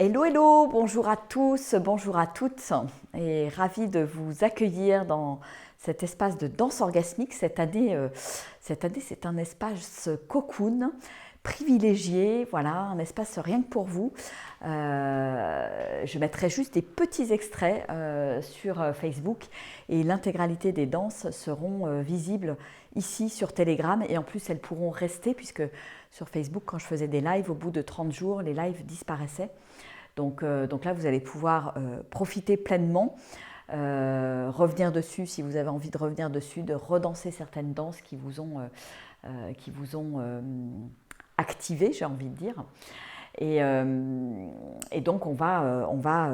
Hello, hello, bonjour à tous, bonjour à toutes et ravie de vous accueillir dans cet espace de danse orgasmique. Cette année, c'est un espace cocoon privilégié, voilà, un espace rien que pour vous. Je mettrai juste des petits extraits sur Facebook et l'intégralité des danses seront visibles ici sur Telegram et en plus elles pourront rester puisque sur Facebook, quand je faisais des lives, au bout de 30 jours, les lives disparaissaient. Donc là, vous allez pouvoir profiter pleinement, revenir dessus si vous avez envie de revenir dessus, de redanser certaines danses qui vous ont activé, j'ai envie de dire. Et donc, on va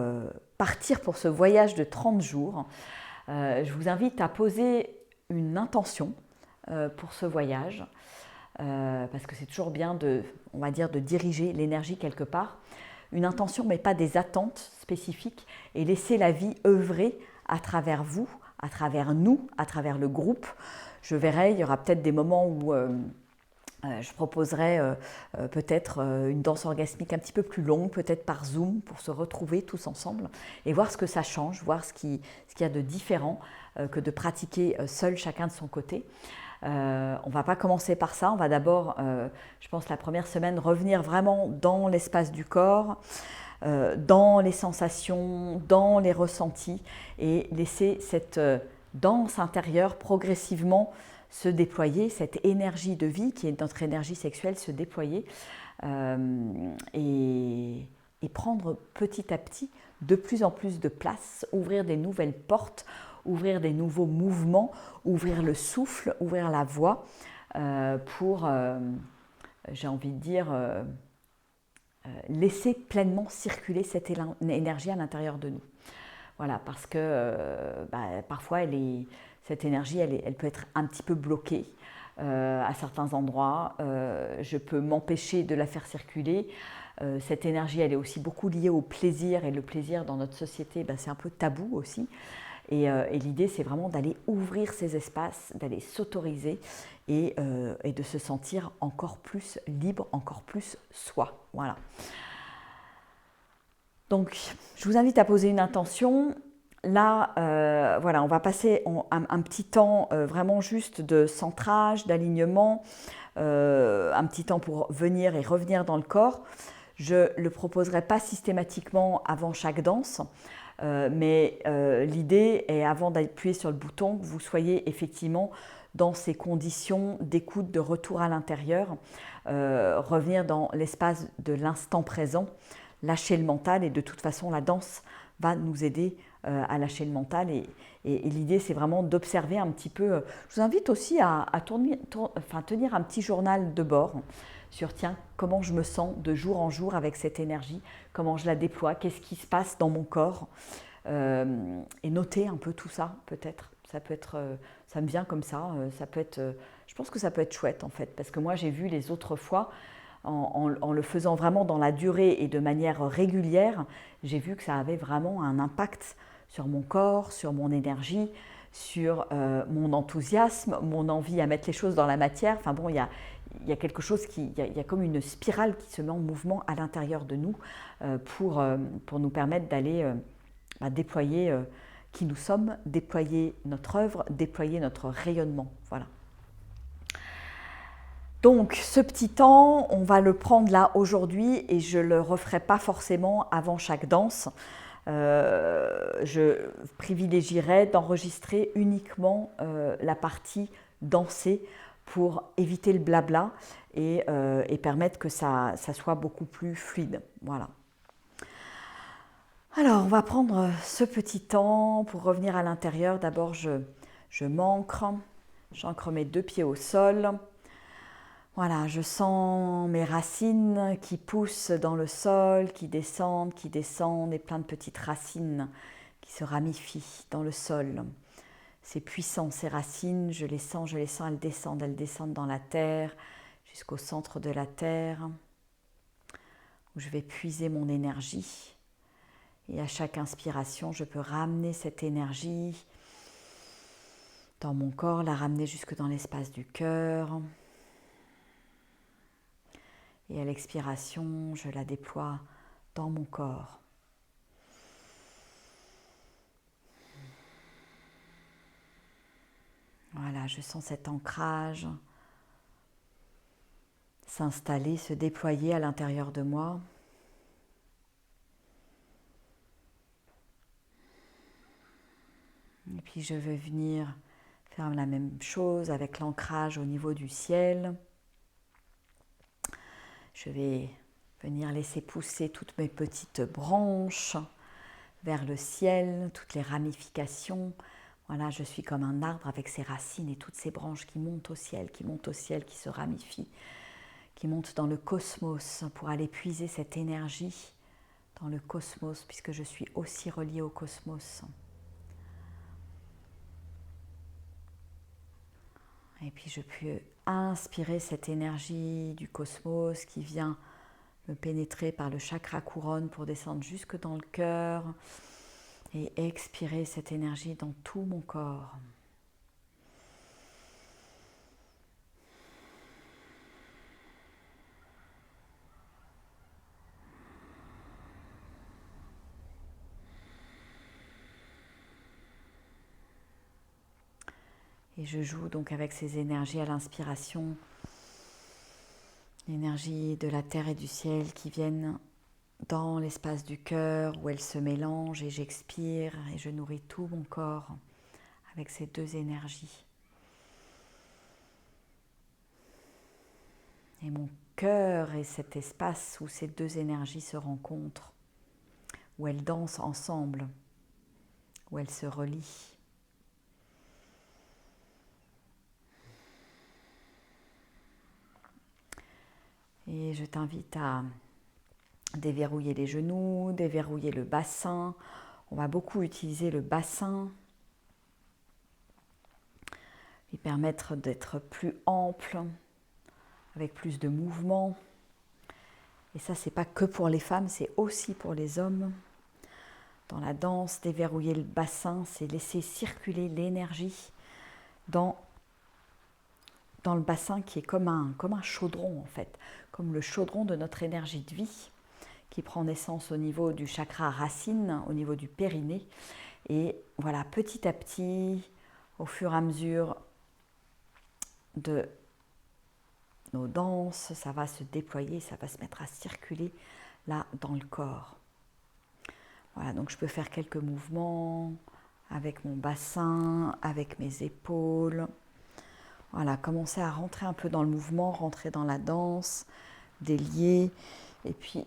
partir pour ce voyage de 30 jours. Je vous invite à poser une intention pour ce voyage, parce que c'est toujours bien on va dire, de diriger l'énergie quelque part. Une intention, mais pas des attentes spécifiques, et laisser la vie œuvrer à travers vous, à travers nous, à travers le groupe. Je verrai, il y aura peut-être des moments où je proposerai peut-être une danse orgasmique un petit peu plus longue, peut-être par Zoom, pour se retrouver tous ensemble et voir ce que ça change, voir ce qu'il y a de différent que de pratiquer seul chacun de son côté. On ne va pas commencer par ça, on va d'abord, je pense la première semaine, revenir vraiment dans l'espace du corps, dans les sensations, dans les ressentis et laisser cette danse intérieure progressivement se déployer, cette énergie de vie qui est notre énergie sexuelle se déployer et prendre petit à petit de plus en plus de place, ouvrir des nouvelles portes, ouvrir des nouveaux mouvements, ouvrir le souffle, ouvrir la voix pour, j'ai envie de dire, laisser pleinement circuler cette énergie à l'intérieur de nous. Voilà, parce que parfois, cette énergie, elle peut être un petit peu bloquée à certains endroits. Je peux m'empêcher de la faire circuler. Cette énergie, elle est aussi beaucoup liée au plaisir, et le plaisir dans notre société, c'est un peu tabou aussi. Et l'idée, c'est vraiment d'aller ouvrir ces espaces, d'aller s'autoriser et de se sentir encore plus libre, encore plus soi. Voilà. Donc, je vous invite à poser une intention. Là, voilà, on va passer un petit temps vraiment juste de centrage, d'alignement, un petit temps pour venir et revenir dans le corps. Je ne le proposerai pas systématiquement avant chaque danse, mais l'idée est, avant d'appuyer sur le bouton, que vous soyez effectivement dans ces conditions d'écoute, de retour à l'intérieur, revenir dans l'espace de l'instant présent, lâcher le mental, et de toute façon la danse va nous aider à lâcher le mental, et l'idée c'est vraiment d'observer un petit peu. Je vous invite aussi à tenir un petit journal de bord sur tiens, comment je me sens de jour en jour avec cette énergie, comment je la déploie, qu'est-ce qui se passe dans mon corps, et noter un peu tout ça peut-être. Ça peut être, ça me vient comme ça, ça peut être, je pense que ça peut être chouette en fait, parce que moi j'ai vu les autres fois, en le faisant vraiment dans la durée et de manière régulière, j'ai vu que ça avait vraiment un impact sur mon corps, sur mon énergie, sur mon enthousiasme, mon envie à mettre les choses dans la matière. Enfin bon, il y a quelque chose il y a comme une spirale qui se met en mouvement à l'intérieur de nous pour nous permettre d'aller déployer qui nous sommes, déployer notre œuvre, déployer notre rayonnement. Voilà. Donc ce petit temps, on va le prendre là aujourd'hui et je ne le referai pas forcément avant chaque danse. Je privilégierais d'enregistrer uniquement la partie dansée pour éviter le blabla et permettre que ça soit beaucoup plus fluide. Voilà. Alors, on va prendre ce petit temps pour revenir à l'intérieur. D'abord, je m'ancre, j'ancre mes deux pieds au sol. Voilà, je sens mes racines qui poussent dans le sol, qui descendent, et plein de petites racines qui se ramifient dans le sol. C'est puissant, ces racines, je les sens, elles descendent dans la terre, jusqu'au centre de la terre, où je vais puiser mon énergie. Et à chaque inspiration, je peux ramener cette énergie dans mon corps, la ramener jusque dans l'espace du cœur. Et à l'expiration, je la déploie dans mon corps. Voilà, je sens cet ancrage s'installer, se déployer à l'intérieur de moi. Et puis je vais venir faire la même chose avec l'ancrage au niveau du ciel. Je vais venir laisser pousser toutes mes petites branches vers le ciel, toutes les ramifications. Voilà, je suis comme un arbre avec ses racines et toutes ses branches qui montent au ciel, qui se ramifient, qui montent dans le cosmos pour aller puiser cette énergie dans le cosmos, puisque je suis aussi reliée au cosmos. Et puis je peux inspirer cette énergie du cosmos qui vient me pénétrer par le chakra couronne pour descendre jusque dans le cœur et expirer cette énergie dans tout mon corps. Et je joue donc avec ces énergies à l'inspiration, l'énergie de la terre et du ciel qui viennent dans l'espace du cœur où elles se mélangent, et j'expire et je nourris tout mon corps avec ces deux énergies. Et mon cœur est cet espace où ces deux énergies se rencontrent, où elles dansent ensemble, où elles se relient. Et je t'invite à déverrouiller les genoux, déverrouiller le bassin. On va beaucoup utiliser le bassin, lui permettre d'être plus ample, avec plus de mouvement. Et ça, c'est pas que pour les femmes, c'est aussi pour les hommes. Dans la danse, déverrouiller le bassin, c'est laisser circuler l'énergie dans le bassin qui est comme un chaudron en fait, comme le chaudron de notre énergie de vie qui prend naissance au niveau du chakra racine, au niveau du périnée. Et voilà, petit à petit, au fur et à mesure de nos danses, ça va se déployer, ça va se mettre à circuler là dans le corps. Voilà, donc je peux faire quelques mouvements avec mon bassin, avec mes épaules. Voilà, commencer à rentrer un peu dans le mouvement, rentrer dans la danse, délier. Et puis,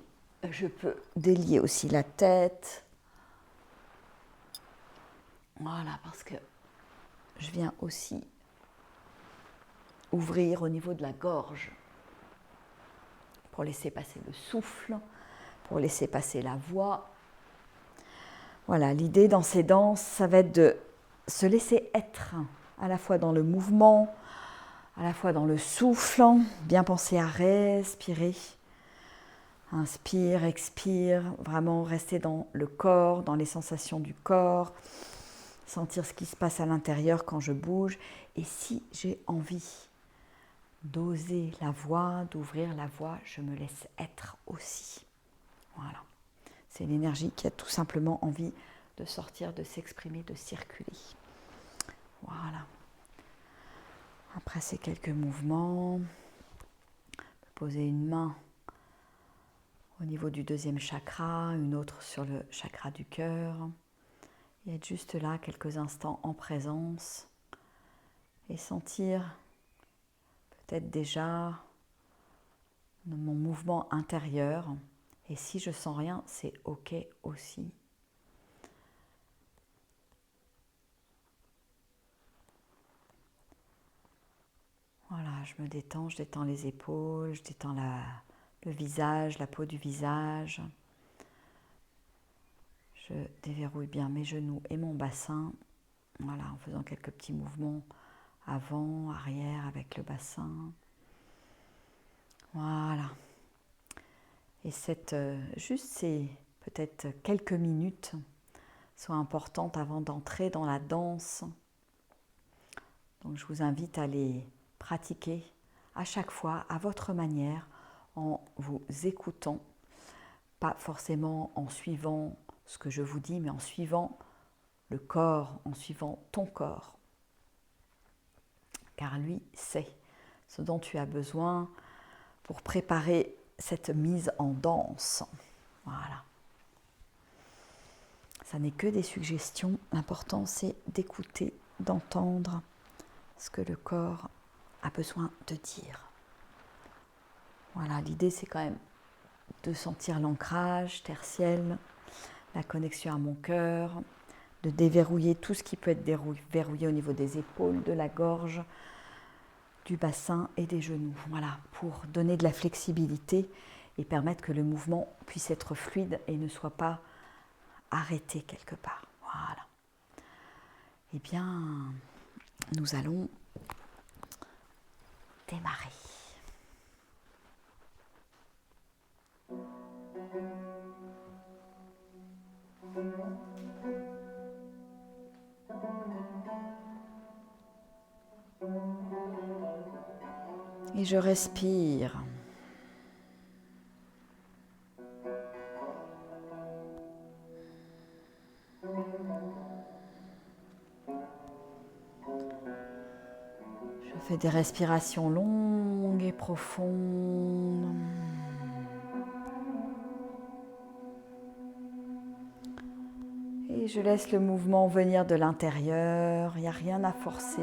je peux délier aussi la tête. Voilà, parce que je viens aussi ouvrir au niveau de la gorge pour laisser passer le souffle, pour laisser passer la voix. Voilà, l'idée dans ces danses, ça va être de se laisser être, à la fois dans le mouvement, à la fois dans le souffle, bien penser à respirer. Inspire, expire, vraiment rester dans le corps, dans les sensations du corps, sentir ce qui se passe à l'intérieur quand je bouge. Et si j'ai envie d'oser la voix, d'ouvrir la voix, je me laisse être aussi. Voilà. C'est l'énergie qui a tout simplement envie de sortir, de s'exprimer, de circuler. Voilà. Après ces quelques mouvements, poser une main au niveau du deuxième chakra, une autre sur le chakra du cœur. Et être juste là quelques instants en présence et sentir peut-être déjà mon mouvement intérieur. Et si je sens rien, c'est ok aussi. Voilà, je me détends, je détends les épaules, je détends le visage, la peau du visage. Je déverrouille bien mes genoux et mon bassin. Voilà, en faisant quelques petits mouvements avant, arrière avec le bassin. Voilà. Et juste ces peut-être quelques minutes sont importantes avant d'entrer dans la danse. Donc je vous invite à les pratiquer à chaque fois à votre manière en vous écoutant pas forcément en suivant ce que je vous dis, mais en suivant le corps, en suivant ton corps. Car lui sait ce dont tu as besoin pour préparer cette mise en danse. Voilà. Ça n'est que des suggestions. L'important, c'est d'écouter, d'entendre ce que le corps a besoin de dire. Voilà, l'idée, c'est quand même de sentir l'ancrage tertiel, la connexion à mon cœur, de déverrouiller tout ce qui peut être verrouillé au niveau des épaules, de la gorge, du bassin et des genoux. Voilà, pour donner de la flexibilité et permettre que le mouvement puisse être fluide et ne soit pas arrêté quelque part. Voilà. Eh bien, nous allons démarrer. Et je respire. Je fais des respirations longues et profondes. Et je laisse le mouvement venir de l'intérieur. Il n'y a rien à forcer.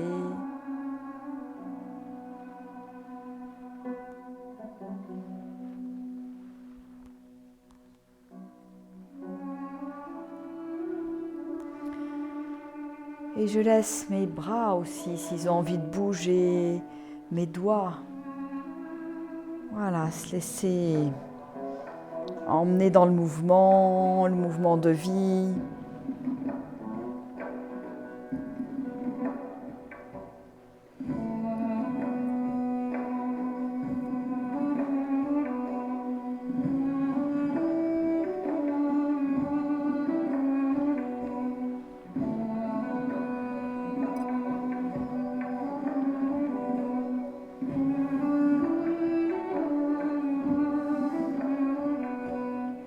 Et je laisse mes bras aussi, s'ils ont envie de bouger, mes doigts. Voilà, se laisser emmener dans le mouvement de vie.